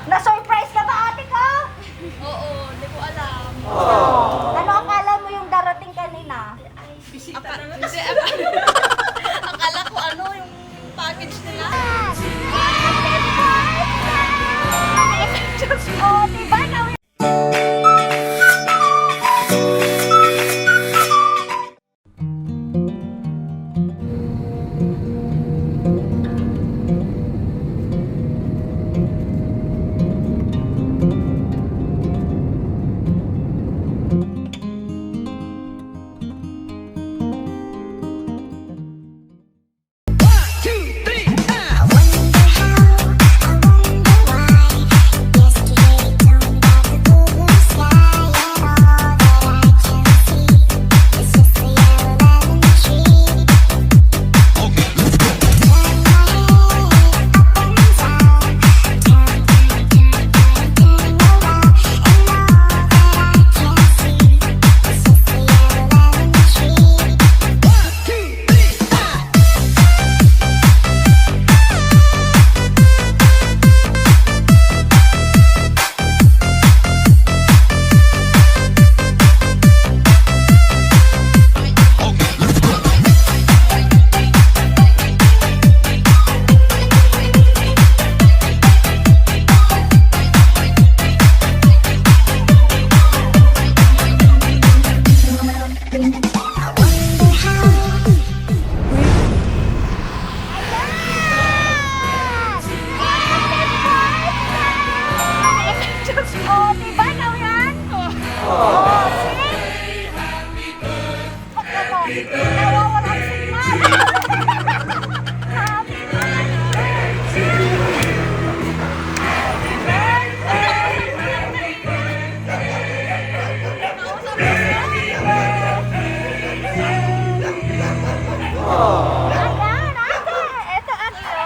Na-surprise ka ba, ate ko? Oo, hindi ko alam. Ano akala mo yung darating kanina? Bisita na nga. Kasi akala ko ano yung package nila. Oh, diba? Oh, diba? Ikaw yan? Oh, see? Ba't ka mo? Nawawala ang signal. Happy Ayan, ate. Ito ang iyong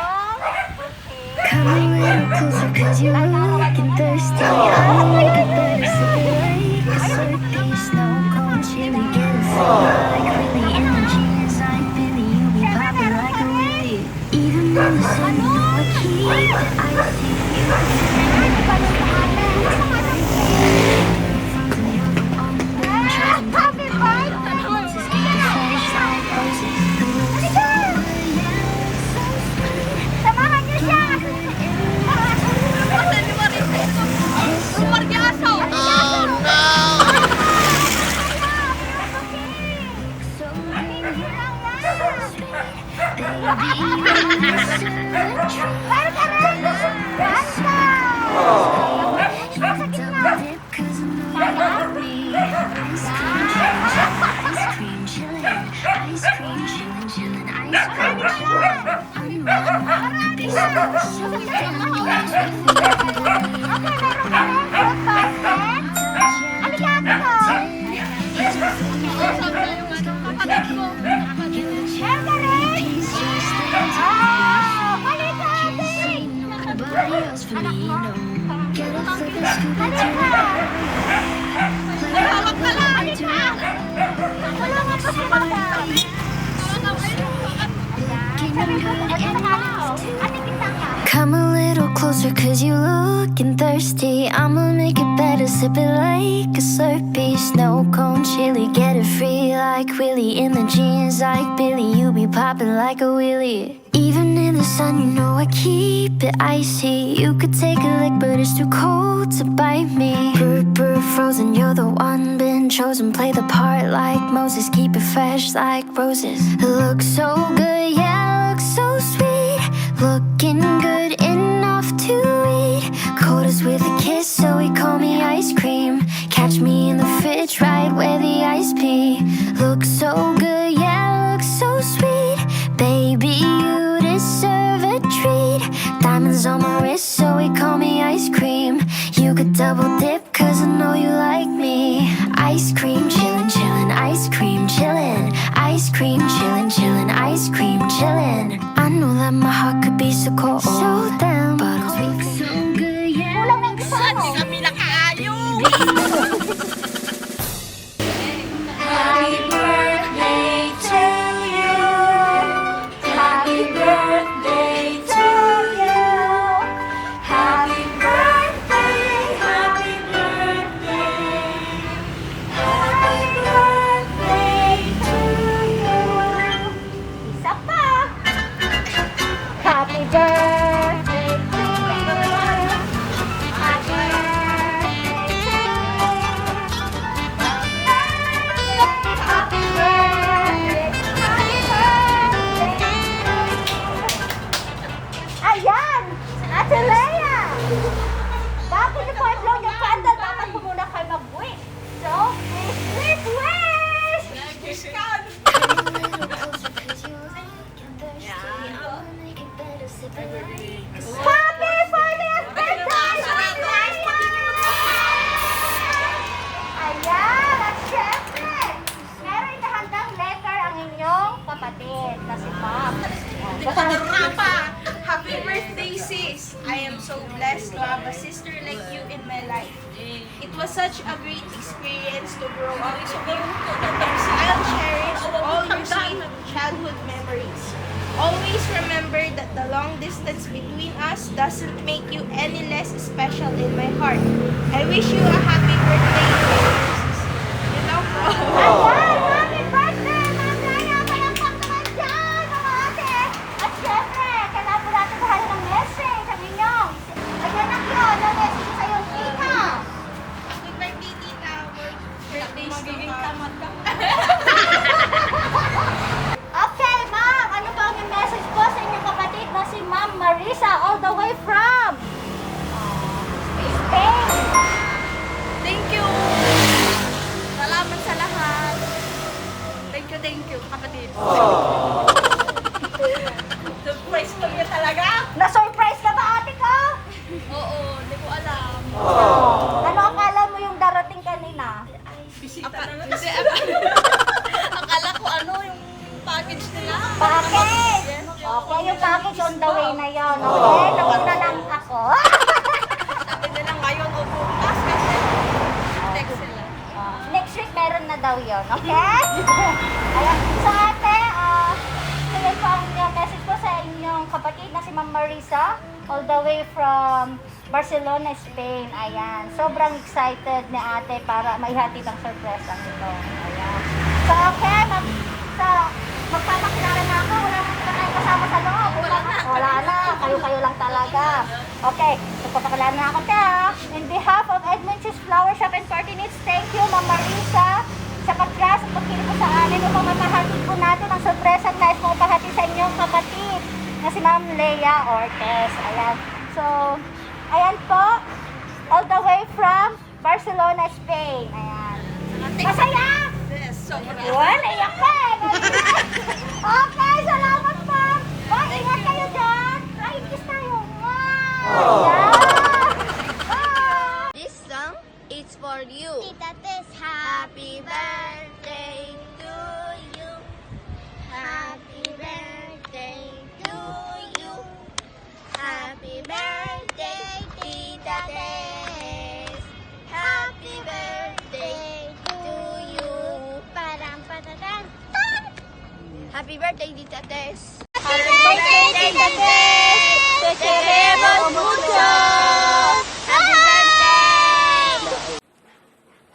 Come a little closer cause you're looking thirsty. I'll make it better so like a slurpee. Snow cone chili, get a sip like Willy. In the jeans like Billy, you be popping like a Willy. Even when the sun, you know I keep it icy. Happy Samahan niyo siya! Kasi di ba rin ito? Lumar niya aso! Oh no! Meron ka rin! Basta! Nasa gitna! Come a little closer cause you looking thirsty. I'ma make it better, sip it like a slurpee. Snow cone chili, get it free like Willy. In the jeans like Billy, you be popping like a wheelie. Even in the sun, you know I keep it icy. You could take a lick, but it's too cold to bite me. Brr, frozen, you're the one been chosen. Play the part like Moses, keep it fresh like roses. Look so good, yeah, look so sweet. Looking good enough to eat. Cold as with a kiss, so he call me ice cream. Catch me in the fridge, right where the ice be. Look so good, yeah, look so sweet. Baby, you deserve a treat. Diamonds on my wrist, so he call me ice cream. You could double dip, cause I know you like me. Ice cream, chillin', chillin', ice cream, chillin'. Ice cream, chillin', chillin', ice cream, chillin'. I know that my heart could be so cold, so damn, but I'm sweet, so good, yeah. Kulang ng isa mo. Hindi kami nakaayo! Happy birthday to you. Happy birthday to you. Happy birthday. was such a great experience to grow up with you. I'll cherish all your sweet childhood memories. Always remember that the long distance between us doesn't make you any less special in my heart. I wish you a happy birthday, Mrs. You know, Ayan! Happy birthday, Ma'am Laya! Palakpak naman dyan, mga ate! At syempre, kailangan po natin bahali ng message sa inyong. Ayan na yun, ang message sa iyong tita. Happy birthday, Tita. Birthday Magiging tamad ka. Okay, ma'am. Ano po ang message po sa inyong kapatid na si Ma'am Marisa all the way from Spain? Thank you! Salamat sa lahat. Thank you, kapatid. Surprise ko niya talaga. Na-surprise ka ba, ate ko? Oo, hindi ko alam. Ano akala mo yung darating kanina? Kasi akala ko yung package nila. Package! Okay, yung package on the way na yun. Okay, nauna lang ako. Sabi nila ngayon o bukas kasi text sila. Next week meron na daw yun, okay? Ayan. So ate, so yun po ang message ko sa inyong kapatid na si Ma'am Marisa all the way from Barcelona, Spain. Ayan. Sobrang excited ni ate para maihatid ang sorpresa nito. Ayan. So okay, magpapakilala na ako. Wala na tayong kasama sa loob. Wala na. Kayo-kayo lang talaga. Okay. Magpapakilala na ako, te. In behalf of Edmund Chus Flower Shop and Party Needs, thank you, Ma'am Marisa, sa pag-trust at pagkilig po sa amin. Upang mamahatid po natin ang sorpresa na nais mong pahati sa inyong kapatid na si Ma'am Lea Ortez. Ayan. So, ayan po. All the way from Barcelona, Spain. Ayan. Masaya! Yes, sobra. Yun, naiyak ka eh. Okay, salamat po. Bye, ingat kayo dyan. Ay, kiss tayo. Wow. Yeah. Bye. This song is for you. Tita Tess, Happy birthday to you. Happy birthday to you. Happy birthday, Tita Tess. Happy birthday to you. Parang patatan. Happy birthday, Tita Tess. Happy birthday, Tita Tess. Te queremos mucho. Happy birthday.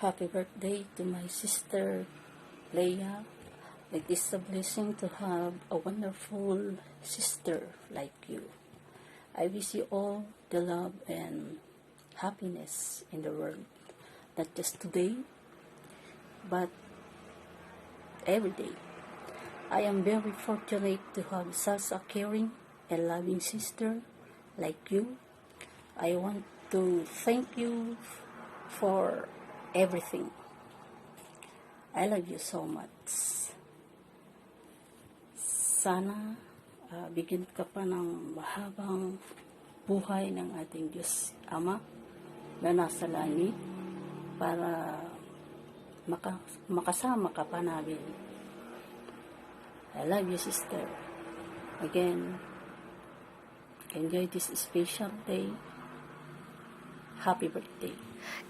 Happy birthday to my sister Leia. It is a blessing to have a wonderful sister like you. I wish you all the love and happiness in the world. Not just today, but every day. I am very fortunate to have such a caring and loving sister like you. I want to thank you for everything. I love you so much. Sana bigyan ka pa ng mahabang buhay ng ating Diyos Ama na nasa langit para makasama ka pa namin. I love you, sister. Again, enjoy this special day. Happy birthday.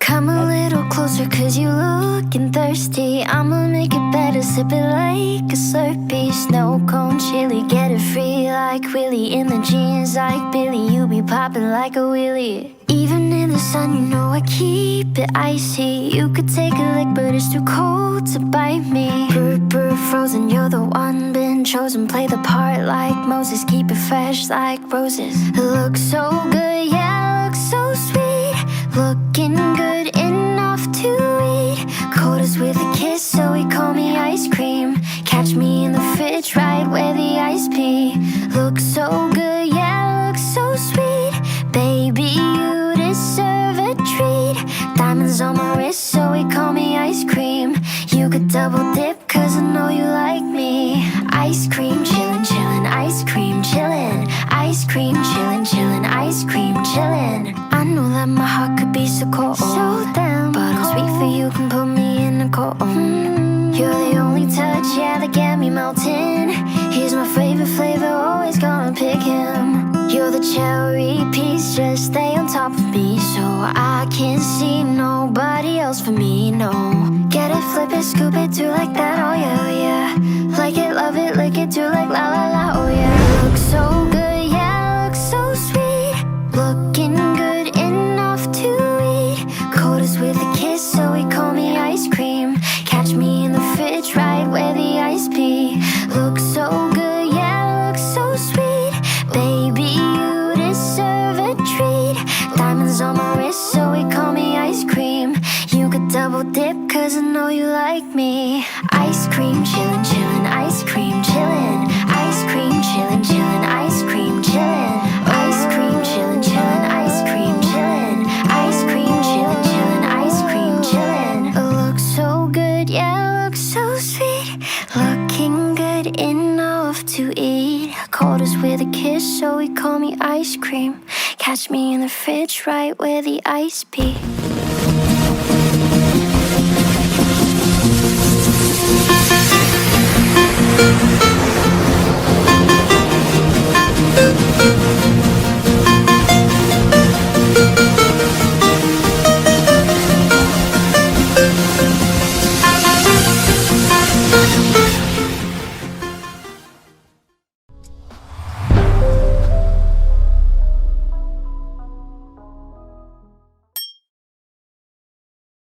Come a little closer cause you looking thirsty. I'ma make it better, sip it like a Slurpee. Snow cone chili, get it free like Willie. In the jeans like Billy, you be popping like a wheelie. Even in the sun, you know I keep it icy. You could take a lick, but it's too cold to bite me. Brr, frozen, you're the one been chosen. Play the part like Moses, keep it fresh like roses. Look so good, yeah, look so sweet. Looking good enough to eat. Cold as with a kiss, so he call me ice cream. Catch me in the fridge, right where the ice be. Look so good, yeah, look so sweet. Baby, you deserve a treat. Diamonds on my wrist, so he call me ice cream. You could double dip, cause I know you like me. Ice cream, chillin', chillin', ice cream, chillin'. Ice cream, chillin', chillin', ice cream, chillin'. I know that my heart could be so cold, so damn. But I'm sweet for you, can put me in a cold. You're the only touch, yeah, that get me melting. He's my favorite flavor, always gonna pick him. You're the cherry piece, just stay on top of me, so I can't see nobody falls for me, no. Get it, flip it, scoop it, do like that, oh yeah, oh yeah. Like it, love it, lick it, do like la la la, oh yeah. Look so good, yeah, look so sweet. Looking good enough to eat. Cold as with a kiss, so he call me ice cream. Catch me in the fridge, right where the ice be. Look so good, yeah, look so sweet. Baby, you deserve a treat. Diamonds on my wrist, so he call me ice cream. You could double dip, cause I know you like me. Ice cream, chillin', chillin', ice cream, chillin'. Ice cream, chillin', chillin', ice cream, chillin'. Ice cream, chillin', chillin', ice cream, chillin'. Ice cream, chillin', chillin', ice cream, chillin'. Look so good, yeah, look so sweet. Looking good enough to eat. Cold as with a kiss, so he call me ice cream. Catch me in the fridge, right where the ice be.